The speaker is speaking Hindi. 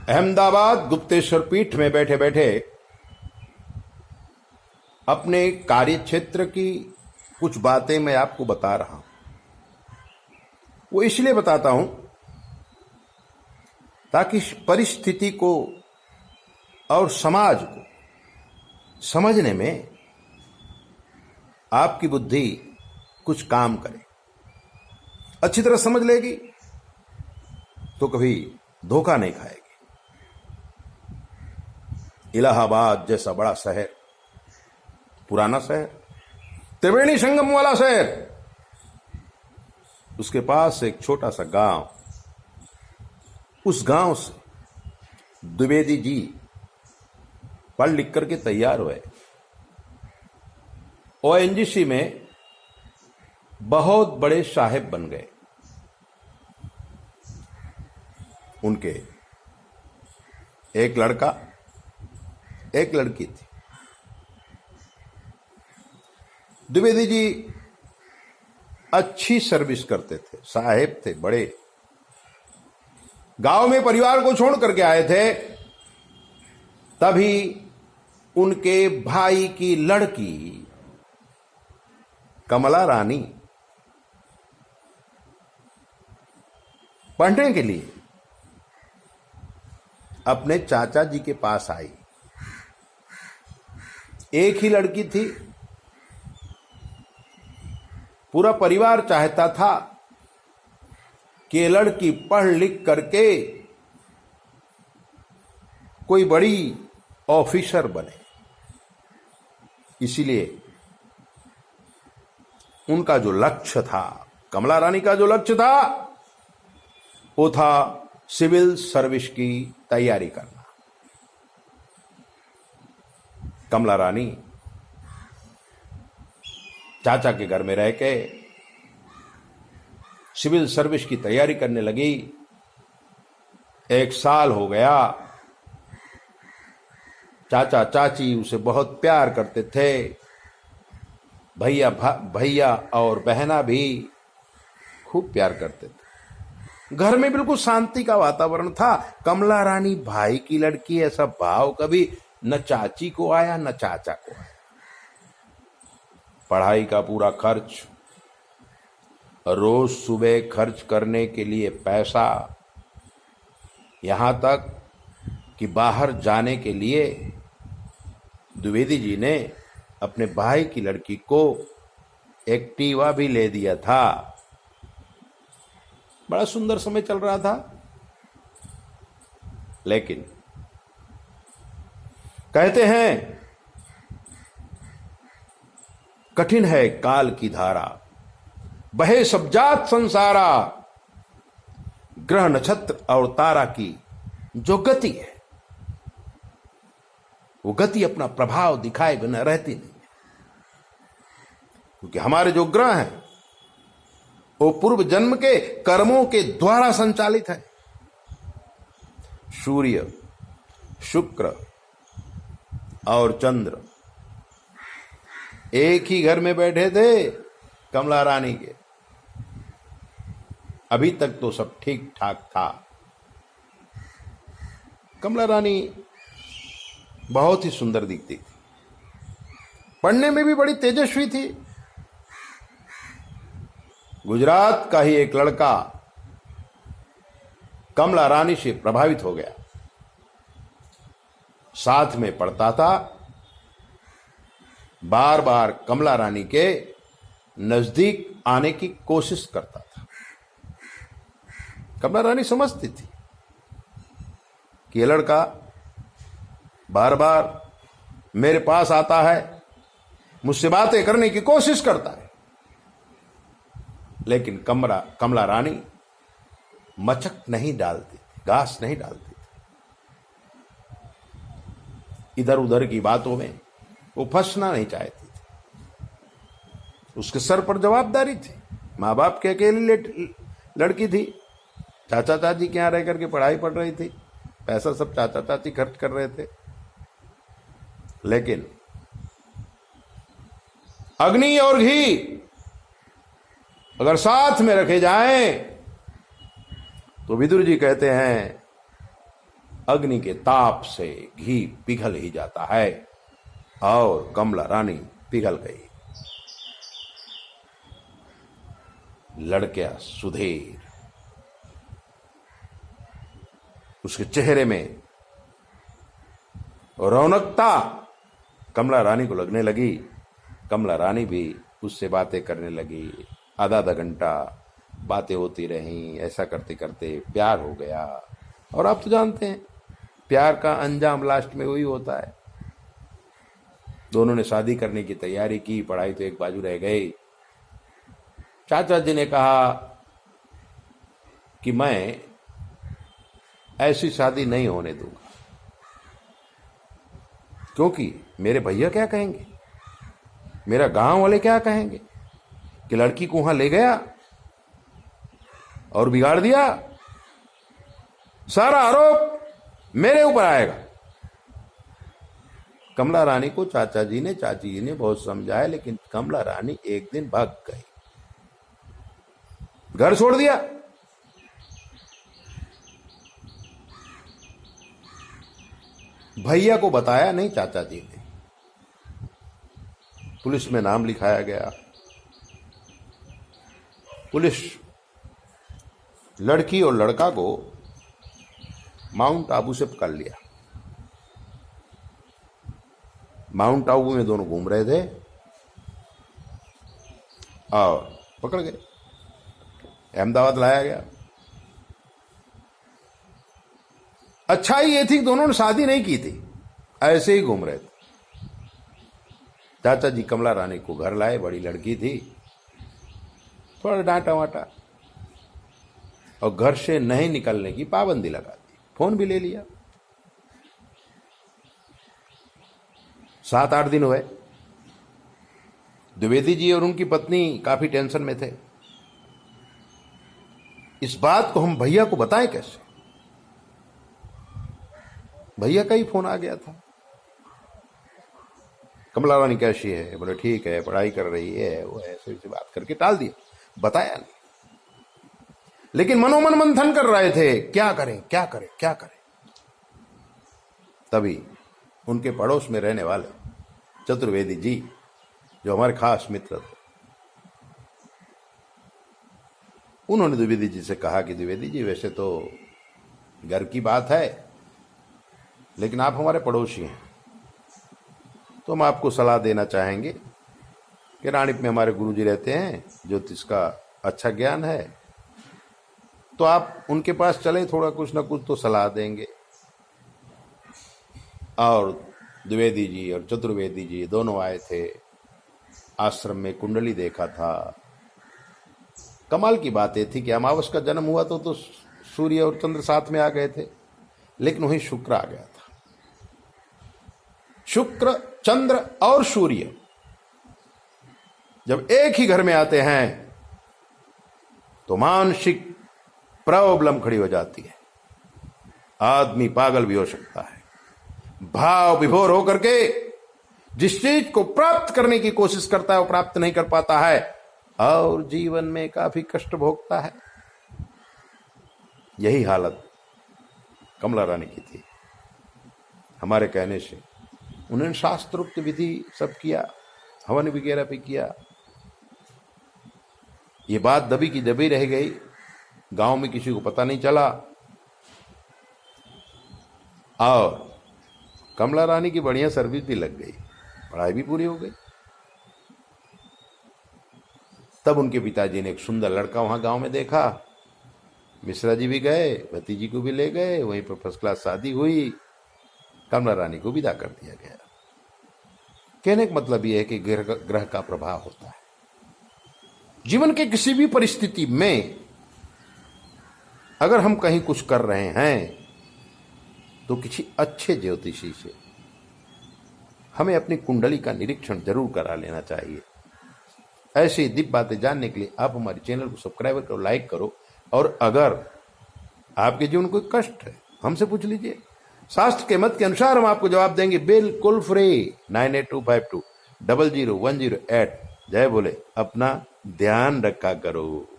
अहमदाबाद गुप्तेश्वर पीठ में बैठे बैठे अपने कार्य क्षेत्र की कुछ बातें मैं आपको बता रहा हूं। वो इसलिए बताता हूं ताकि परिस्थिति को और समाज को समझने में आपकी बुद्धि कुछ काम करे। अच्छी तरह समझ लेगी तो कभी धोखा नहीं खाएगी। इलाहाबाद जैसा बड़ा शहर, पुराना शहर, त्रिवेणी संगम वाला शहर, उसके पास एक छोटा सा गांव। उस गांव से द्विवेदी जी पढ़ लिख करके तैयार हुए। ओएनजीसी में बहुत बड़े साहेब बन गए। उनके एक लड़का एक लड़की थी। द्विवेदी जी अच्छी सर्विस करते थे, साहेब थे बड़े। गांव में परिवार को छोड़ करके आए थे, तभी उनके भाई की लड़की कमला रानी पढ़ने के लिए अपने चाचा जी के पास आई। एक ही लड़की थी। पूरा परिवार चाहता था कि ये लड़की पढ़ लिख करके कोई बड़ी ऑफिसर बने। इसीलिए उनका जो लक्ष्य था, कमला रानी का जो लक्ष्य था, वो था सिविल सर्विस की तैयारी करना। कमला रानी चाचा के घर में रह के सिविल सर्विस की तैयारी करने लगी। 1 साल हो गया। चाचा चाची उसे बहुत प्यार करते थे। भैया और बहना भी खूब प्यार करते थे। घर में बिल्कुल शांति का वातावरण था। कमला रानी भाई की लड़की, ऐसा भाव कभी न चाची को आया न चाचा को आया। पढ़ाई का पूरा खर्च, रोज सुबह खर्च करने के लिए पैसा, यहां तक कि बाहर जाने के लिए द्विवेदी जी ने अपने भाई की लड़की को एक्टिवा भी ले दिया था। बड़ा सुंदर समय चल रहा था। लेकिन कहते हैं कठिन है काल की धारा, बहे सब जात संसारा, ग्रह नक्षत्र और तारा की जो गति है, वो गति अपना प्रभाव दिखाए बिना रहती नहीं। क्योंकि हमारे जो ग्रह हैं वो पूर्व जन्म के कर्मों के द्वारा संचालित है। सूर्य, शुक्र और चंद्र एक ही घर में बैठे थे कमला रानी के। अभी तक तो सब ठीक ठाक था। कमला रानी बहुत ही सुंदर दिखती थी, पढ़ने में भी बड़ी तेजस्वी थी। गुजरात का ही एक लड़का कमला रानी से प्रभावित हो गया। साथ में पढ़ता था, बार बार कमला रानी के नजदीक आने की कोशिश करता था। कमला रानी समझती थी कि ये लड़का बार बार मेरे पास आता है, मुझसे बातें करने की कोशिश करता है। लेकिन कमला रानी मचक नहीं डालती, घास नहीं डालती। इधर उधर की बातों में वो फंसना नहीं चाहती थी। उसके सर पर जवाबदारी थी। माँ बाप की अकेली लड़की थी। चाचा चाची के यहां रह करके पढ़ाई पढ़ रही थी। पैसा सब चाचा चाची खर्च कर रहे थे। लेकिन अग्नि और घी अगर साथ में रखे जाएं तो विदुर जी कहते हैं अग्नि के ताप से घी पिघल ही जाता है और कमला रानी पिघल गई। लड़का सुधीर, उसके चेहरे में रौनकता कमला रानी को लगने लगी। कमला रानी भी उससे बातें करने लगी। आधा आधा घंटा बातें होती रहीं। ऐसा करते करते प्यार हो गया। और आप तो जानते हैं प्यार का अंजाम लास्ट में वही होता है। दोनों ने शादी करने की तैयारी की। पढ़ाई तो एक बाजू रह गई। चाचा जी ने कहा कि मैं ऐसी शादी नहीं होने दूंगा, क्योंकि मेरे भैया क्या कहेंगे, मेरा गांव वाले क्या कहेंगे कि लड़की को वहां ले गया और बिगाड़ दिया। सारा आरोप मेरे ऊपर आएगा। कमला रानी को चाचा जी ने, चाची जी ने बहुत समझाया, लेकिन कमला रानी एक दिन भाग गई, घर छोड़ दिया। भैया को बताया नहीं चाचा जी ने। पुलिस में नाम लिखाया गया। पुलिस लड़की और लड़का को माउंट आबू से पकड़ लिया। माउंट आबू में दोनों घूम रहे थे और पकड़ गए। अहमदाबाद लाया गया। अच्छाई ये थी कि दोनों ने शादी नहीं की थी, ऐसे ही घूम रहे थे। चाचा जी कमला रानी को घर लाए। बड़ी लड़की थी, थोड़ा डांटा वाटा और घर से नहीं निकलने की पाबंदी लगा दी। फोन भी ले लिया। 7-8 दिन हुए। द्विवेदी जी और उनकी पत्नी काफी टेंशन में थे। इस बात को हम भैया को बताएं कैसे? भैया का ही फोन आ गया था। कमला रानी कैसी है? बोले ठीक है, पढ़ाई कर रही है, वो ऐसे ऐसे बात करके टाल दिया, बताया नहीं। लेकिन मनोमन मंथन कर रहे थे, क्या करें क्या करें क्या करें। तभी उनके पड़ोस में रहने वाले चतुर्वेदी जी, जो हमारे खास मित्र थे, उन्होंने द्विवेदी जी से कहा कि द्विवेदी जी, वैसे तो घर की बात है, लेकिन आप हमारे पड़ोसी हैं, तो हम आपको सलाह देना चाहेंगे कि रानीप में हमारे गुरुजी रहते हैं, ज्योतिष का अच्छा ज्ञान है, तो आप उनके पास चले, थोड़ा कुछ ना कुछ तो सलाह देंगे। और द्विवेदी जी और चतुर्वेदी जी दोनों आए थे। आश्रम में कुंडली देखा था। कमाल की बात यह थी कि अमावस का जन्म हुआ तो सूर्य और चंद्र साथ में आ गए थे, लेकिन वहीं शुक्र आ गया था। शुक्र, चंद्र और सूर्य जब एक ही घर में आते हैं तो मानसिक प्रॉब्लम खड़ी हो जाती है। आदमी पागल भी हो सकता है। भाव विभोर होकर के जिस चीज को प्राप्त करने की कोशिश करता है वो प्राप्त नहीं कर पाता है और जीवन में काफी कष्ट भोगता है। यही हालत कमला रानी की थी। हमारे कहने से उन्होंने शास्त्रोक्त विधि सब किया, हवन वगैरह भी किया। ये बात दबी की दबी रह गई। गांव में किसी को पता नहीं चला और कमला रानी की बढ़िया सर्विस भी लग गई, पढ़ाई भी पूरी हो गई। तब उनके पिताजी ने एक सुंदर लड़का वहां गांव में देखा। मिश्रा जी भी गए, भतीजी को भी ले गए, वहीं पर फर्स्ट क्लास शादी हुई। कमला रानी को विदा कर दिया गया। कहने का मतलब यह है कि ग्रह का प्रभाव होता है। जीवन के किसी भी परिस्थिति में अगर हम कहीं कुछ कर रहे हैं तो किसी अच्छे ज्योतिषी से हमें अपनी कुंडली का निरीक्षण जरूर करा लेना चाहिए। ऐसी दिव्य बातें जानने के लिए आप हमारे चैनल को सब्सक्राइब करो, लाइक करो, और अगर आपके जीवन कोई कष्ट है हमसे पूछ लीजिए। शास्त्र के मत के अनुसार हम आपको जवाब देंगे, बिल्कुल फ्री। 9825200108। जय बोले। अपना ध्यान रखा करो।